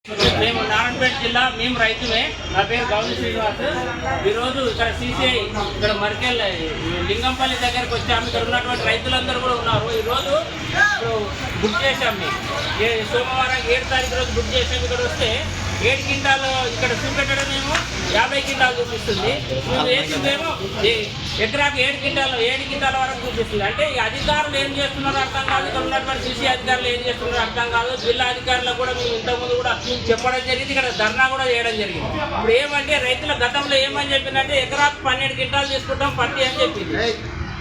మేము నారాయణపేట జిల్లా మేము రైతుమే. నా పేరు గౌరీ శ్రీనివాస్. ఈరోజు ఇక్కడ సిసిఐ ఇక్కడ మరికెల్ లింగంపల్లి దగ్గరికి వచ్చాము. ఇక్కడ ఉన్నటువంటి రైతులందరూ కూడా ఉన్నారు. ఈరోజు బుక్ చేసాం. మేము సోమవారం 7 తారీఖు రోజు బుక్ చేసాము. ఇక్కడ వస్తే 7 క్వింటాలు ఇక్కడ చూపెట్టడం మేము 50 క్వింటాలు చూపిస్తుంది. మేము వేసిందేమో ఎకరాకు 7 క్వింటాల వరకు చూపిస్తుంది. అంటే ఈ అధికారులు ఏం చేస్తున్నారో అర్థం కాదు. ఇక్కడ ఉన్నటువంటి సిసి అధికారులు ఏం చేస్తున్నారో అర్థం కాదు. జిల్లా అధికారులకు కూడా మేము ఇంతకుముందు కూడా చెప్పడం జరిగింది. ఇక్కడ ధర్నా కూడా చేయడం జరిగింది. ఇప్పుడు ఏమంటే రైతుల గతంలో ఏమని చెప్పిందంటే ఎకరాకు 12 క్వింటాలు తీసుకుంటాం పత్తి అని చెప్పింది.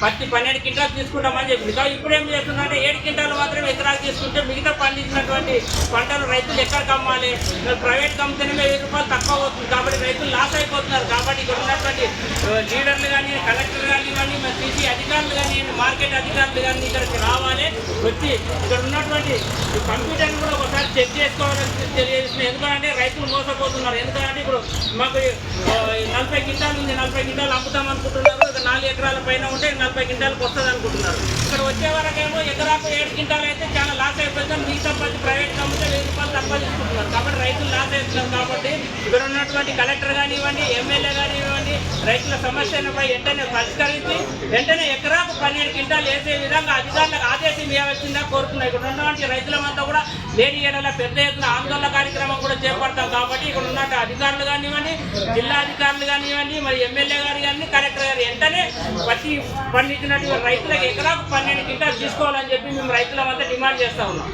పత్తి 12 క్వింటాలు తీసుకుంటామని చెప్పింది. కాబట్టి ఇప్పుడు ఏం చేస్తుందంటే 7 క్వింటాలు మాత్రమే ఎకరాకు తీసుకుంటే మిగతా పండించినటువంటి పంటలు రైతులు ఎక్కడికి అమ్మాలి? ప్రైవేట్ కంపెనీలో 1000 రూపాయలు తక్కువ అవుతుంది. కాబట్టి రైతులు లాస్ అయిపోతున్నారు. కాబట్టి ఇక్కడ ఉన్నటువంటి లీడర్లు కానీ కలెక్టర్ కానివ్వండి, మరి సిసి అధికారులు కానివ్వండి, మార్కెట్ అధికారులు కానీ ఇక్కడికి రావాలి. వచ్చి ఇక్కడ ఉన్నటువంటి కంప్యూటర్ని కూడా ఒకసారి చెక్ చేసుకోవాలని తెలియజేస్తుంది. ఎందుకంటే రైతులు మోసపోతున్నారు. ఎందుకంటే ఇప్పుడు మాకు 40 క్వింటాలు ఉంది, 40 క్వింటాలు అమ్ముతాం అనుకుంటున్నారు. 4 ఎకరాల పైన ఉంటే 40 క్వింటాలకు వస్తుంది అనుకుంటున్నారు. ఇక్కడ వచ్చే వరకేమో ఎకరాకు 7 క్వింటాలు అయితే చాలా లాస్ అయిపోతుంది. మిగతా పది ప్రైవేట్ కంపెనీ 1000 రూపాయలు తక్కువ తీసుకుంటున్నారు. కాబట్టి రైతులు లాస్ అవుతున్నారు. కాబట్టి ఇక్కడ ఉన్నటువంటి కలెక్టర్ కానివ్వండి, ఎమ్మెల్యే కానివ్వండి, రైతుల సమస్యలపై వెంటనే పరిష్కరించి వెంటనే ఎకరాకు 12 క్వింటాలు వేసే విధంగా అధికారులకు ఆదేశం ఇవ్వాల్సిందిగా కోరుతున్నాయి. ఇక్కడ ఉన్నటువంటి రైతులమంతా కూడా లేని ఏడల పెద్ద ఎత్తున ఆందోళన కార్యక్రమం కూడా చేపడతాం. కాబట్టి ఇక్కడ ఉన్న అధికారులు కానివ్వండి, జిల్లా అధికారులు కానివ్వండి, మరి ఎమ్మెల్యే గారు కానీ కలెక్టర్ గారు వెంటనే పత్తి పండించినటువంటి రైతులకు ఎకరాకు 12 క్వింటాలు తీసుకోవాలని చెప్పి మేము రైతులమంతా డిమాండ్ చేస్తా ఉన్నాం.